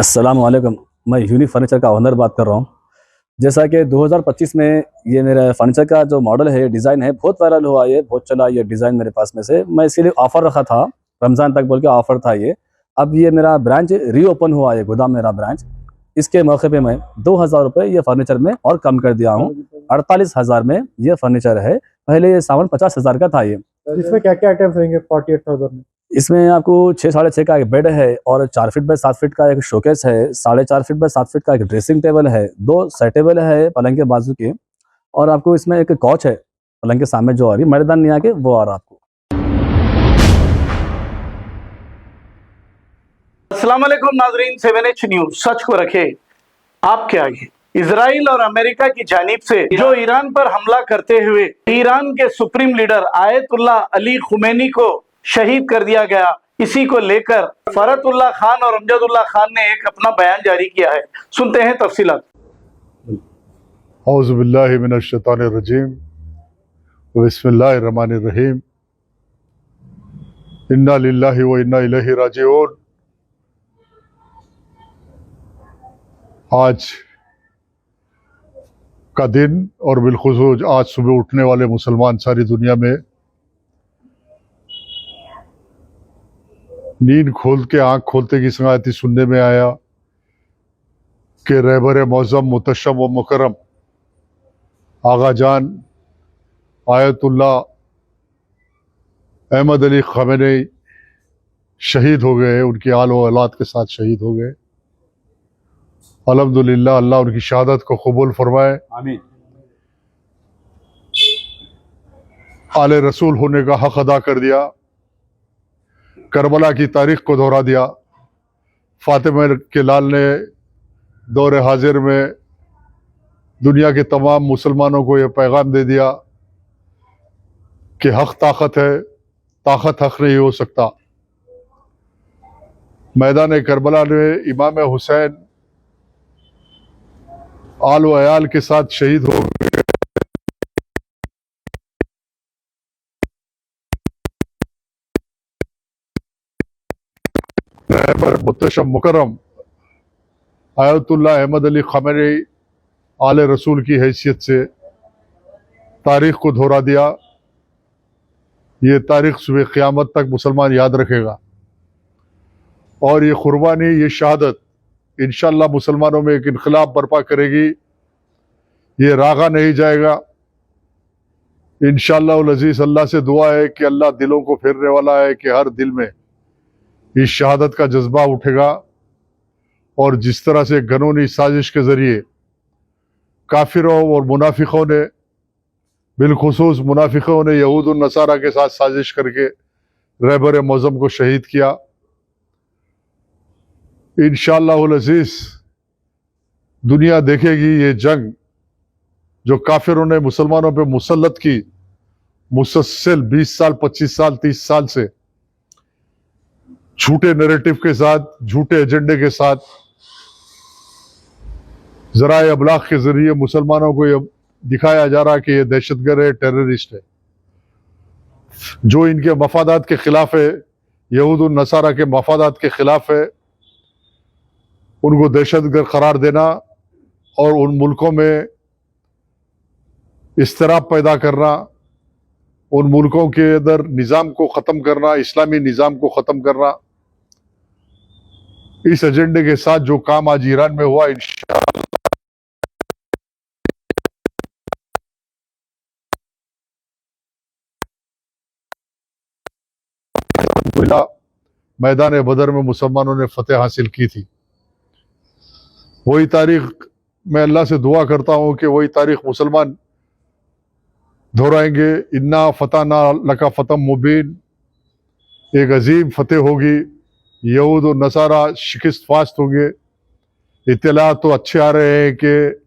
अस्सलाम वालेकुम। मैं यूनिक फर्नीचर का ओनर बात कर रहा हूँ। जैसा कि 2025 में ये मेरा फर्नीचर का जो मॉडल है, डिज़ाइन है, बहुत वायरल हुआ, ये बहुत चला ये डिज़ाइन मेरे पास में से। मैं इसीलिए ऑफ़र रखा था, रमज़ान तक बोल के ऑफ़र था ये। अब ये मेरा ब्रांच रीओपन हुआ है, गोदाम मेरा ब्रांच। इसके मौके पे मैं ₹2000 ये फर्नीचर में और कम कर दिया हूँ। 48,000 में ये फर्नीचर है। पहले ये सामान 50,000 का था ये। इसमें क्या क्या आइटम्स रहेंगे 48,000 में? इसमें आपको 6 साढ़े 6 का एक बेड है और 4 फीट बाय 7 फीट का एक शोकेस है, 4.5 फीट बाय 7 फीट का एक ड्रेसिंग टेबल है, 2 साइड टेबल है पलंग के बाजू के, और आपको इसमें एक कॉच है पलंग के सामने जो आ रही मर्दान नहीं आके वो आ रहा आपको। अस्सलाम वालेकुम नाजरीन, 7H न्यूज सच को रखे आपके आगे। इजराइल और अमेरिका की जानिब से जो ईरान पर हमला करते हुए ईरान के supreme leader Ayatollah Ali Khomeini को शहीद कर दिया गया, इसी को लेकर फरतुल्लाह खान और अमजदुल्लाह खान ने एक अपना बयान जारी किया है। सुनते हैं तफसीलात। औज़ु बिल्लाहि मिनश शैतानिर रजीम बिस्मिल्लाहिर रहमानिर रहीम। इन्ना लिल्लाहि व इन्ना इलैहि राजिऊन। आज का दिन और बिलखुसूस आज सुबह उठने वाले मुसलमान सारी दुनिया में नींद खोल के आँख खोलते की संगाती सुनने में आया कि रहबर मौज़म मुतशम व मुकरम आगा जान आयतुल्लाह अहमद अली ख़मेनी शहीद हो गए, उनकी आल व औलाद के साथ शहीद हो गए। अल्हम्दुलिल्लाह, अल्लाह उनकी शहादत को कबूल फरमाए, आमीन। आले रसूल होने का हक अदा कर दिया, करबला की तारीख को दोहरा दिया। फातिमा के लाल ने दौर हाजिर में दुनिया के तमाम मुसलमानों को यह पैगाम दे दिया कि हक ताकत है, ताकत हक नहीं हो सकता। मैदान करबला में इमाम हुसैन आल व अयाल के साथ शहीद हो गए। रहबर मुतशम मुकरम आयतुल्लाह अहमद अली ख़मेनी आले रसूल की हैसियत से तारीख को दोहरा दिया। ये तारीख सुबह क़यामत तक मुसलमान याद रखेगा, और ये कुर्बानी, ये शहादत इंशाअल्लाह मुसलमानों में एक इनकलाब बर्पा करेगी। ये रागा नहीं जाएगा इंशाअल्लाह अज़ीज़। अल्लाह से दुआ है कि अल्लाह दिलों को फेरने वाला है कि हर दिल में इस शहादत का जज्बा उठेगा। और जिस तरह से कानूनी साजिश के ज़रिए काफिरों और मुनाफिकों ने, बिलखुसूस मुनाफिकों ने यहूद और नसारा के साथ साजिश करके रहबर मौज़म को शहीद किया, इंशाअल्लाह अज़ीज़ दुनिया देखेगी ये जंग जो काफिरों ने मुसलमानों पे मुसल्लत की, मुसलसल 20 साल 25 साल 30 साल से झूठे नैरेटिव के साथ, झूठे एजेंडे के साथ, ज़राए अबलाग के जरिए मुसलमानों को यह दिखाया जा रहा है कि ये दहशतगर्द है, टेररिस्ट है। जो इनके मफादात के खिलाफ है, यहूद और नसारा के मफादात के खिलाफ है, उनको दहशतगर्द करार देना और उन मुल्कों में इस्तिराब पैदा करना, उन मुल्कों के अंदर निज़ाम को ख़त्म करना, इस्लामी निज़ाम को ख़त्म करना, इस एजेंडे के साथ जो काम आज ईरान में हुआ, इंशाअल्लाह मैदान बदर में मुसलमानों ने फतेह हासिल की थी। वही तारीख मैं अल्लाह से दुआ करता हूँ कि वही तारीख मुसलमान दोहराएंगे। इन्ना फताना लका फतम मुबीन, एक अजीम फतेह होगी, यहूद और नसारा शिकस्त फास्त होंगे। इत्तला तो अच्छे आ रहे हैं कि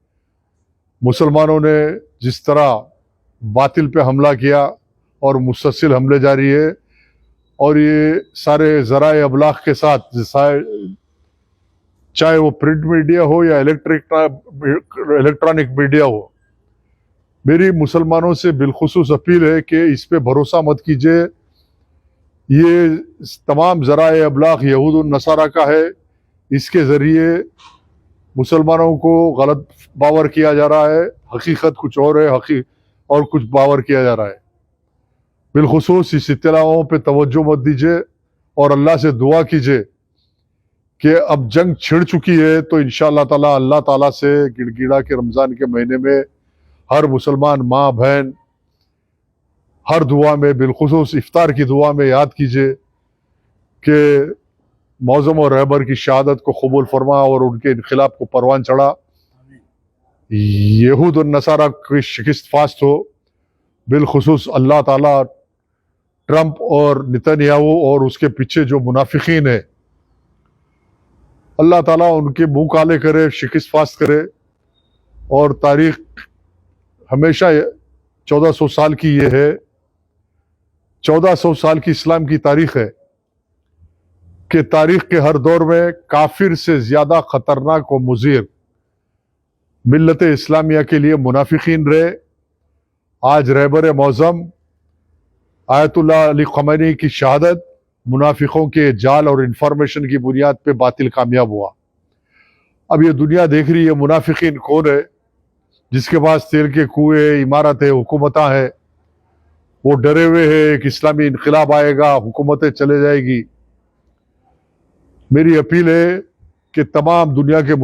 मुसलमानों ने जिस तरह बातिल पे हमला किया और मुसलसल हमले जारी है, और ये सारे ज़राए अबलाग के साथ, चाहे वो प्रिंट मीडिया हो या इलेक्ट्रॉनिक मीडिया हो, मेरी मुसलमानों से बिलखुसूस अपील है कि इस पे भरोसा मत कीजिए। ये तमाम ज़राए अबलाग यहूद और नसारा का है, इसके ज़रिए मुसलमानों को गलत बावर किया जा रहा है, हकीकत कुछ और है, और कुछ बावर किया जा रहा है। बिलखुसूस इस इत्तलाओं पे तवज्जो मत दीजिए और अल्लाह से दुआ कीजिए कि अब जंग छिड़ चुकी है तो इंशाअल्लाह ताला अल्लाह ताला से गिड़गिड़ा के रमज़ान के महीने में हर मुसलमान माँ बहन हर दुआ में, बिलखुसूस इफ्तार की दुआ में याद कीजिए कि मौज़म और रहबर की शहादत को कबूल फरमा और उनके इनखिलाफ को परवान चढ़ा, यहूद और नसारा की शिकस्त फास्ट हो। बिलखुसूस अल्लाह ताला ट्रंप और नेतन्याहू और उसके पीछे जो मुनाफिकीन है, अल्लाह ताला उनके मुंह काले करे, शिकस्त फास्ट करे। और तारीख हमेशा 1400 साल की ये है, 1400 साल की इस्लाम की तारीख है कि तारीख के हर दौर में काफिर से ज्यादा खतरनाक और मुज़ीर मिल्लत इस्लामिया के लिए मुनाफिकीन रहे। आज रहबर मौज़म आयतुल्लाह अली ख़मैनी की शहादत मुनाफिकों के जाल और इंफॉर्मेशन की बुनियाद पे बातिल कामयाब हुआ। अब ये दुनिया देख रही है मुनाफिकीन कौन है, जिसके पास तेल के कुएं, इमारतें, हुकूमतें हैं। वो डरे हुए हैं कि इस्लामी इनकलाब आएगा, हुकूमतें चले जाएगी। मेरी अपील है कि तमाम दुनिया के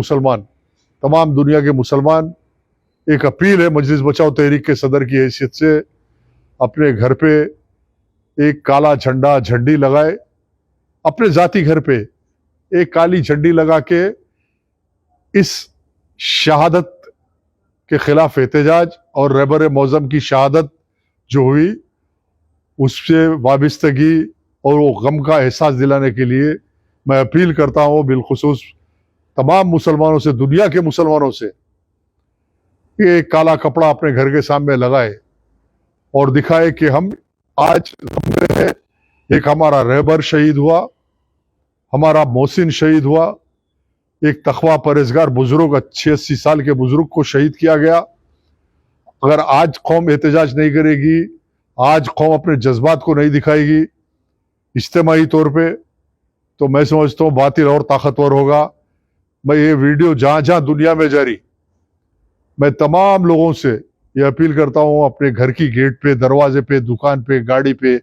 मुसलमान एक अपील है मजलिस बचाओ तहरीक के सदर की हैसियत से, अपने घर पे एक काला झंडी लगाए, अपने जाती घर पे एक काली झंडी लगा के इस शहादत के खिलाफ एहतजाज और रहबर मौज़म की शहादत जो हुई उससे वाबस्तगी और वो गम का एहसास दिलाने के लिए मैं अपील करता हूँ बिलखुसूस तमाम मुसलमानों से, दुनिया के मुसलमानों से, ये काला कपड़ा अपने घर के सामने लगाए और दिखाए कि हम आज एक हमारा रहबर शहीद हुआ, हमारा मोहसिन शहीद हुआ, एक तकवा परहेजगार बुजुर्ग 80 साल के बुजुर्ग को शहीद किया गया। अगर आज कौम एहतजाज नहीं करेगी, आज कौम अपने जज्बात को नहीं दिखाएगी इज्तिमाई तौर पे, तो मैं समझता हूँ बातिल और ताकतवर होगा। मैं ये वीडियो जहाँ जहाँ दुनिया में जारी, मैं तमाम लोगों से ये अपील करता हूँ, अपने घर की गेट पे, दरवाजे पे, दुकान पे, गाड़ी पे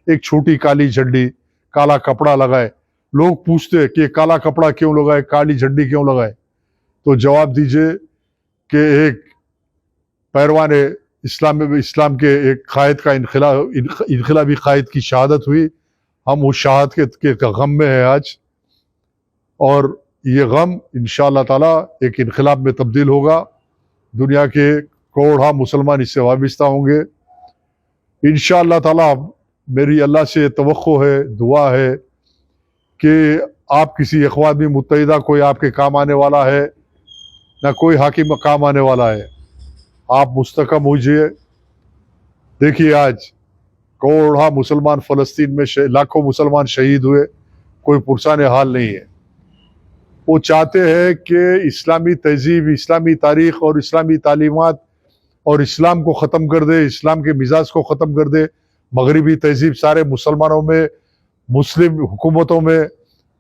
एक छोटी काली झंडी, काला कपड़ा लगाए। लोग पूछते हैं कि ये काला कपड़ा क्यों लगाए, काली झंडी क्यों लगाए, तो जवाब दीजिए कि एक पैरवान इस्लाम के एक कायद का इनकलाबी कायद की शहादत हुई। हम उस शहादत के गम में है आज, और ये गम इंशाअल्लाह ताला एक इनकलाब में तब्दील होगा। दुनिया के करोड़ों मुसलमान इससे वाबस्ता होंगे इंशाअल्लाह ताला। मेरी अल्लाह से तवक्को है, दुआ है कि आप किसी अक़वाम मुत्तहिदा कोई आपके काम आने वाला है, ना कोई हाकिम काम आने वाला है। आप मुस्तकम होइए। देखिए आज करोड़ों मुसलमान फ़लस्तीन में लाखों मुसलमान शहीद हुए, कोई पुरसान हाल नहीं है। वो चाहते हैं कि इस्लामी तहजीब, इस्लामी तारीख़ और इस्लामी तालीमात और इस्लाम को ख़त्म कर दे, इस्लाम के मिजाज को ख़त्म कर दे। मगरबी तहजीब सारे मुसलमानों में, मुस्लिम हुकूमतों में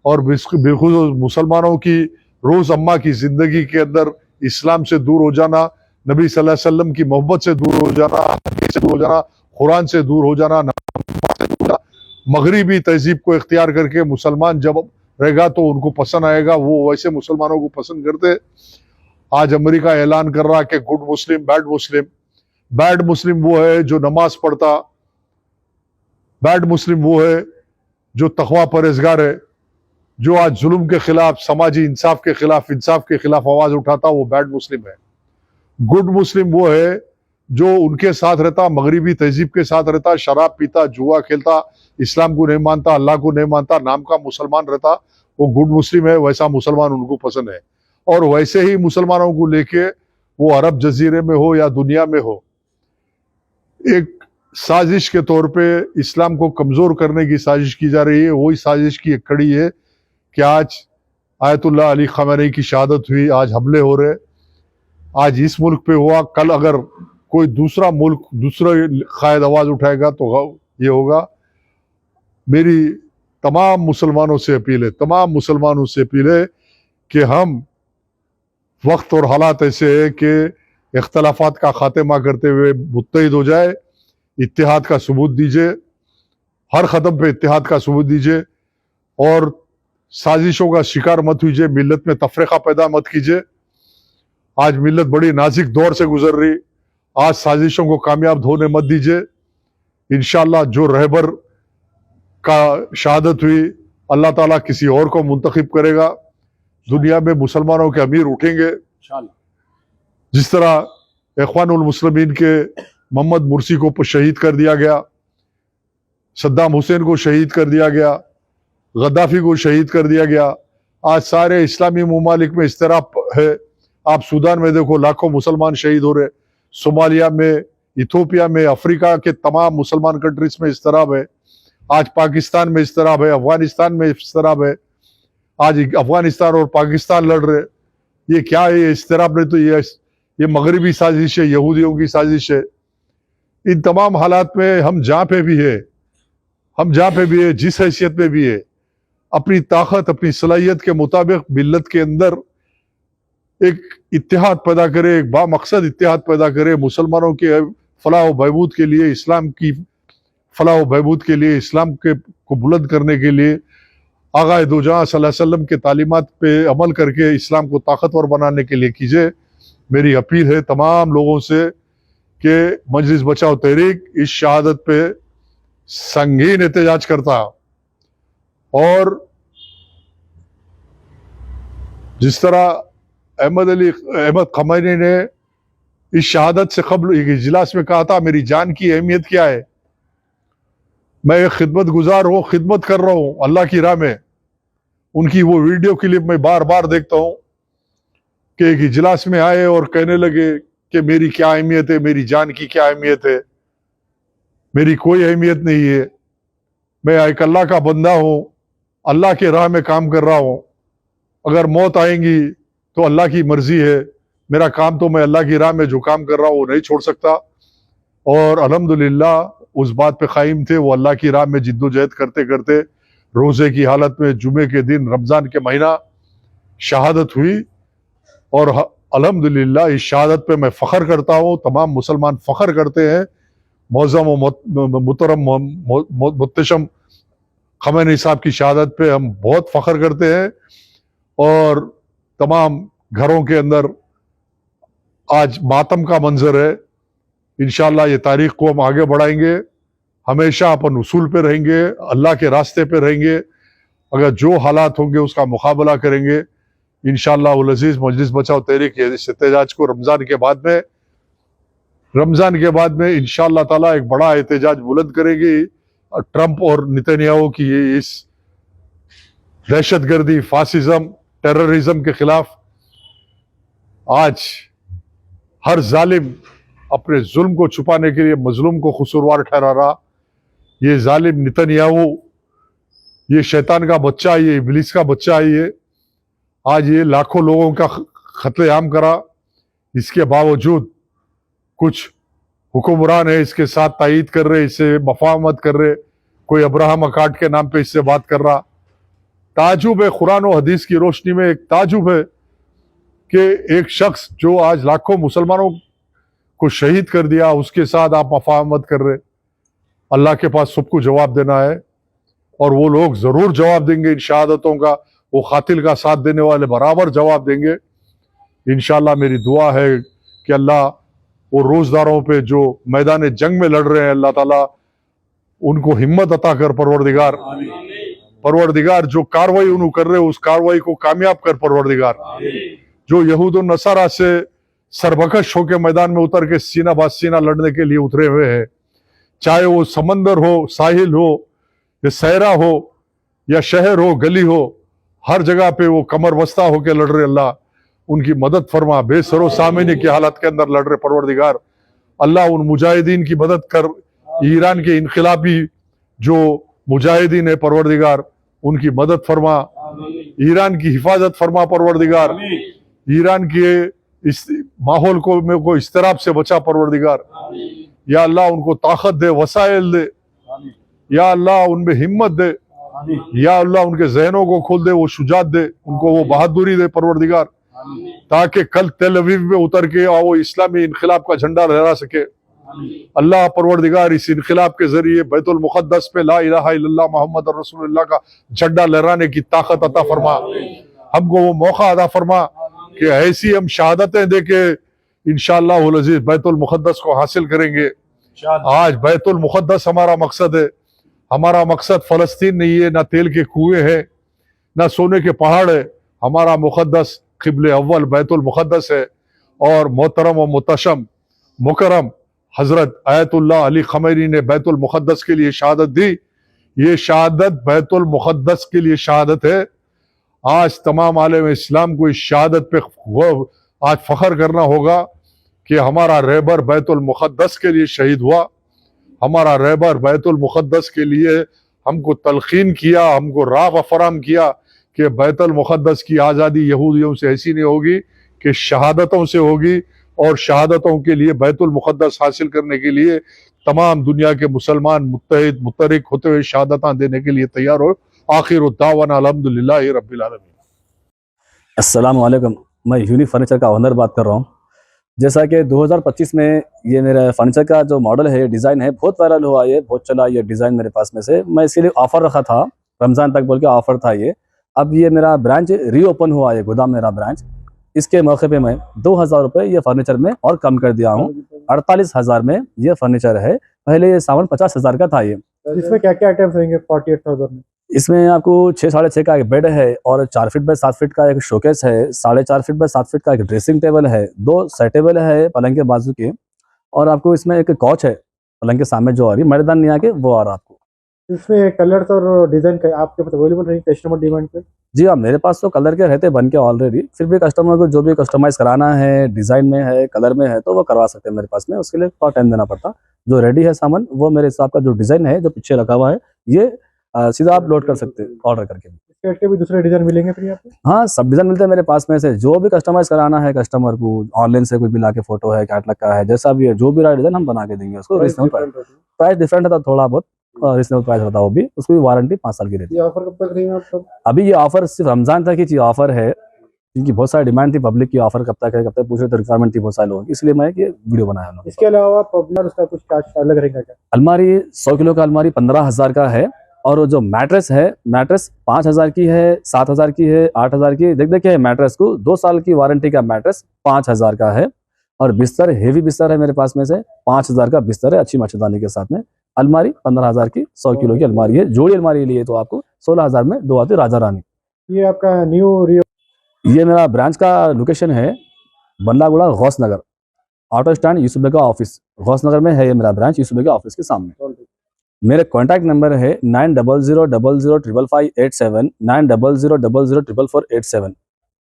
और बिल्कुल मुसलमानों की रोज़अम्मा की ज़िंदगी के अंदर इस्लाम से दूर हो जाना, नबी सल्लल्लाहु अलैहि वसल्लम की मोहब्बत से दूर हो जाना, हदीस से दूर हो जाना, कुरान से दूर हो जाना, मगरबी तहजीब को इख्तियार करके मुसलमान जब रहेगा तो उनको पसंद आएगा, वो वैसे मुसलमानों को पसंद करते। आज अमेरिका ऐलान कर रहा कि गुड मुस्लिम, बैड मुस्लिम। बैड मुस्लिम वो है जो नमाज पढ़ता, बैड मुस्लिम वो है जो तकवा परहेजगार है, जो आज जुल्म के खिलाफ, समाजी इंसाफ के खिलाफ, इंसाफ के खिलाफ आवाज उठाता, वो बैड मुस्लिम है। गुड मुस्लिम वो है जो उनके साथ रहता, मगरिबी तहजीब के साथ रहता, शराब पीता, जुआ खेलता, इस्लाम को नहीं मानता, अल्लाह को नहीं मानता, नाम का मुसलमान रहता, वो गुड मुस्लिम है। वैसा मुसलमान उनको पसंद है। और वैसे ही मुसलमानों को लेके वो अरब जजीरे में हो या दुनिया में हो, एक साजिश के तौर पे इस्लाम को कमजोर करने की साजिश की जा रही है। वही साजिश की एक कड़ी है कि आज आयतुल्लाह अली ख़मैनी की शहादत हुई, आज हमले हो रहे, आज इस मुल्क पे हुआ, कल अगर कोई दूसरा मुल्क, दूसरा कायद आवाज उठाएगा तो ये होगा। मेरी तमाम मुसलमानों से अपील है, तमाम मुसलमानों से अपील है कि हम वक्त और हालात ऐसे है कि इख्तलाफात का खात्मा करते हुए मुत्तहिद हो जाए, इत्तेहाद का सबूत दीजिए, हर कदम पे इत्तेहाद का सबूत दीजिए और साजिशों का शिकार मत कीजिए, मिल्लत में तफरीका पैदा मत कीजिए। आज मिल्लत बड़ी नाजुक दौर से गुजर रही, आज साजिशों को कामयाब होने मत दीजिए। इंशाअल्लाह जो रहबर का शहादत हुई, अल्लाह ताला किसी और को मुंतखब करेगा। दुनिया में मुसलमानों के अमीर उठेंगे। जिस तरह इख्वानुल मुस्लिमीन के मोहम्मद मुर्सी को शहीद कर दिया गया, सद्दाम हुसैन को शहीद कर दिया गया, गद्दाफी को शहीद कर दिया गया, आज सारे इस्लामी ममालिक में इस्तराब है। आप सूडान में देखो लाखों मुसलमान शहीद हो रहे, सोमालिया में, इथोपिया में, अफ्रीका के तमाम मुसलमान कंट्रीज में इस्तराब है। आज पाकिस्तान में इस्तराब है, अफगानिस्तान में इस्तराब है। आज अफगानिस्तान और पाकिस्तान लड़ रहे। ये क्या है? ये इस्तराब नहीं तो ये मगरबी साजिश है, यहूदियों की साजिश है। इन तमाम हालात में हम जहाँ पे भी है, जिस हैसियत में भी है, अपनी ताकत, अपनी सलाहियत के मुताबिक मिल्लत के अंदर एक इत्तेहाद पैदा करे, एक बामकसद इत्तेहाद पैदा करे, मुसलमानों के फलाह व बहबूद के लिए, इस्लाम की फलाह व बहबूद के लिए, इस्लाम के को बुलंद करने के लिए, आगा दो जहां सल्लल्लाहु अलैहि वसल्लम के तालीमात पे अमल करके इस्लाम को ताकतवर बनाने के लिए कीजिए। मेरी अपील है तमाम लोगों से कि मजलिस बचाओ तहरीक इस शहादत पे संगीन एहतजाज करता और जिस तरह अहमद खमैनी ने इस शहादत से कबल एक इजलास में कहा था, मेरी जान की अहमियत क्या है, मैं एक खिदमत गुजार हूँ, खिदमत कर रहा हूँ अल्लाह की राह में। उनकी वो वीडियो क्लिप मैं बार बार देखता हूँ कि एक इजलास में आए और कहने लगे कि मेरी क्या अहमियत है, मेरी जान की क्या अहमियत है, मेरी कोई अहमियत नहीं है, मैं एक अल्लाह का बंदा हूँ, अल्लाह के राह में काम कर रहा हूँ, अगर मौत आएंगी तो अल्लाह की मर्जी है, मेरा काम तो मैं अल्लाह की राह में जो काम कर रहा हूँ वो नहीं छोड़ सकता। और अल्हम्दुलिल्लाह उस बात पे कायम थे, वो अल्लाह की राह में जिद्दोजहद करते करते रोजे की हालत में जुमे के दिन रमजान के महीना शहादत हुई। और अल्हम्दुलिल्लाह इस शहादत पे मैं फख्र करता हूँ, तमाम मुसलमान फख्र करते हैं। मौज़म व मुहतरम मुहतशम खमैनी साहब की शहादत पे हम बहुत फख्र करते हैं और तमाम घरों के अंदर आज मातम का मंजर है। इंशाअल्लाह ये तारीख को हम आगे बढ़ाएंगे, हमेशा अपन उसूल पे रहेंगे, अल्लाह के रास्ते पे रहेंगे, अगर जो हालात होंगे उसका मुकाबला करेंगे। इंशाअल्लाह उल अजीज मजलिस बचाओ तहरीक इस एहतजाज को रमजान के बाद में इंशाअल्लाह ताला एक बड़ा एहतजाज बुलंद करेगी। ट्रंप और नेतन्याहू की इस दहशतगर्दी, फासिज्म, टेररिज्म के खिलाफ आज हर जालिम अपने जुल्म को छुपाने के लिए मजलूम को कसूरवार ठहरा रहा। ये जालिम नेतन्याहू, ये शैतान का बच्चा, ये इब्लीस का बच्चा है, ये आज ये लाखों लोगों का कत्लेआम करा। इसके बावजूद कुछ हुक्मरान है इसके साथ तायीद कर रहे, इससे मफाहमत कर रहे, कोई अब्राहम अकाट के नाम पे इससे बात कर रहा। ताजुब है, कुरान और हदीस की रोशनी में एक ताजुब है कि एक शख्स जो आज लाखों मुसलमानों को शहीद कर दिया, उसके साथ आप मफाहमत कर रहे। अल्लाह के पास सबको जवाब देना है और वो लोग जरूर जवाब देंगे इन शहादतों का। वो कातिल का साथ देने वाले बराबर जवाब देंगे। इंशाअल्लाह मेरी दुआ है कि अल्लाह वो रोजदारों पे जो मैदान जंग में लड़ रहे हैं, अल्लाह ताला उनको हिम्मत अता कर परवरदिगार जो कार्रवाई उन्होंने कर रहे हो उस कार्रवाई को कामयाब कर परवरदिगार। जो यहूद और नसारा से सरबकश होकर मैदान में उतर के सीना बाज सीना लड़ने के लिए उतरे हुए हैं, चाहे वो समंदर हो, साहिल हो, या सहरा हो, या शहर हो, गली हो, हर जगह पे वो कमर बस्ता होकर लड़ रहे। अल्लाह उनकी मदद फरमा, बेसरो सामने की हालत के अंदर लड़ रहे परवरदिगार। अल्लाह उन मुजाहिदीन की मदद कर, ईरान के इनकलाबी जो मुजाहिदीन है परवरदिगार उनकी मदद फरमा, ईरान की हिफाजत फरमा परवरदिगार, ईरान के इस माहौल को इस्तराब से बचा परवरदिगार। या अल्लाह उनको ताकत दे, वसाइल दे, या अल्लाह उनमें हिम्मत दे, या अल्लाह उनके जहनों को खोल दे, वो शुजात दे, उनको वो बहादुरी दे परवरदिगार, ताकि कल तेल अवीव में उतर के और वो इस्लामी इनकलाब का झंडा लहरा सके। अल्लाह परवरदिगार इस इनकलाब के जरिए बैतुल मुक़द्दस पे ला इलाहा इल्लल्लाह मोहम्मद रसूलुल्लाह का झंडा लहराने की ताकत अता फरमा, हमको वो मौका अता फरमा कि ऐसी हम शहादतें दे के इंशाअल्लाह वल अज़ीज़ बैतुल मुक़द्दस को हासिल करेंगे। आज बैतुल मुक़द्दस हमारा मकसद है। हमारा मकसद फ़लस्तीन नहीं है, ना तेल के कुएं हैं, ना सोने के पहाड़ है। हमारा मुक़द्दस क़िबले अव्वल बैतुल मुक़द्दस है। और मोहतरम और मुतशम मुकरम हजरत आयतुल्लाह अली ख़मैनी ने बैतुल मुक़द्दस के लिए शहादत दी। ये शहादत बैतुल मुक़द्दस के लिए शहादत है। आज तमाम आलम इस्लाम को इस शहादत पे आज फ़ख्र करना होगा कि हमारा रहबर बैतुल मुक़द्दस के लिए शहीद हुआ। हमारा रहबर बैतुल मुक़द्दस के लिए हमको तलक़ीन किया, हमको राह फराहम किया कि बैतुल मुक़द्दस की आज़ादी यहूदियों से ऐसी नहीं होगी कि शहादतों से होगी। और शहादतों के लिए बैतुल मुक़द्दस हासिल करने के लिए तमाम दुनिया के मुसलमान मुत्तहिद मुत्तरिक होते हुए शहादतां देने के लिए तैयार हो। आखिर दावाना अल्हम्दुलिल्लाहि रब्बिल आलमीन। अस्सलाम वालेकुम, मैं यूनिक फर्नीचर का ओनर बात कर रहा हूँ। जैसा कि 2025 में ये मेरा फर्नीचर का जो मॉडल है, डिज़ाइन है, बहुत वायरल हुआ, ये बहुत चला ये डिज़ाइन मेरे पास में से। मैं इसीलिए ऑफ़र रखा था, रमज़ान तक बोल के ऑफ़र था ये। अब ये मेरा ब्रांच रीओपन हुआ है, गोदाम मेरा ब्रांच। इसके मौके पे मैं 2000 रुपये ये फर्नीचर में और कम कर दिया हूँ। 48,000 में ये फर्नीचर है। पहले ये सामान 50,000 का था ये। इसमें क्या क्या आइटम्स रहेंगे 48,000 में? इसमें आपको 6 साढ़े 6 का एक बेड है और 4 फीट बाय 7 फीट का एक शोकेस है, 4.5 फीट बाय 7 फीट का एक ड्रेसिंग टेबल है, 2 साइड टेबल है पलंग के बाजू के, और आपको इसमें एक कॉच है पलंग के सामने जो आ रही मैदान नहीं आके वो आ रहा आपको। इसमें कलर्स और डिजाइन का आपके पास अवेलेबल रहेंगे कस्टमर डिमांड पे? जी हाँ, मेरे पास तो कलर के रहते बन के ऑलरेडी, फिर भी कस्टमर को जो भी कस्टमाइज कराना है, डिज़ाइन में है, कलर में है, तो वो करवा सकते हैं मेरे पास में। उसके लिए थोड़ा टाइम देना पड़ता। जो रेडी है सामान वो मेरे हिसाब का जो डिज़ाइन है जो पीछे रखा हुआ है, ये सीधा आप लोड कर सकते हैं ऑर्डर करके। इसके हट के भी दूसरे डिजाइन मिलेंगे फिर यहाँ पे? हाँ, सब डिज़ाइन मिलते हैं मेरे पास में से। जो भी कस्टमाइज कराना है कस्टमर को, ऑनलाइन से कुछ भी ला के फोटो है, कैटलॉग का है, जैसा भी है, जो भी डिज़ाइन हम बना के देंगे उसको। रीजनेबल प्राइस डिफरेंट रहता थोड़ा बहुत, रीजनेबल प्राइस रहता है वो भी। उसकी वारंटी 5 साल की रहती है। ये ऑफर कब तक रहेगा आपका? अभी ये ऑफर सिर्फ रमजान तक ही ऑफर है, क्योंकि बहुत सारी डिमांड थी पब्लिक की, ऑफर कब तक है, कब तक पूछ रहे तो रिक्वायरमेंट थी बहुत सारे लोगों की, इसलिए मैं ये वीडियो बनाया हूँ। इसके अलावा पॉपुलर उसका कुछ चार्ज अलग रहेगा क्या? अलमारी 100 किलो का अलमारी 15,000 का है। और जो मैट्रेस है, मैट्रेस 5,000 की है, 7,000 की है, 8,000 की। देखिए मैट्रेस को 2 साल की वारंटी का मैट्रेस 5,000 का है। और बिस्तर हेवी बिस्तर है मेरे पास में से, 5,000 का बिस्तर है अच्छी मच्छरदानी के साथ में। अलमारी 15,000 की 100 किलो की अलमारी है। जोड़ी अलमारी लिए तो आपको 16,000 में 2 आती राजा रानी। ये आपका न्यू ये मेरा ब्रांच का लोकेशन है बल्लागुड़ा गौस नगर, ऑटो स्टैंड यूसुफ बेगा ऑफिस, गौस नगर में है ये मेरा ब्रांच, यूसुफ बेगा ऑफिस के सामने। मेरे कॉन्टैक्ट नंबर है 9000005587, 9000004487।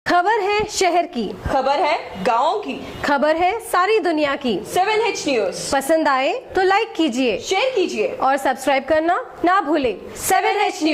खबर है शहर की, खबर है गाँव की, खबर है सारी दुनिया की। 7H न्यूज पसंद आए तो लाइक कीजिए, शेयर कीजिए और सब्सक्राइब करना ना भूलें। 7H news.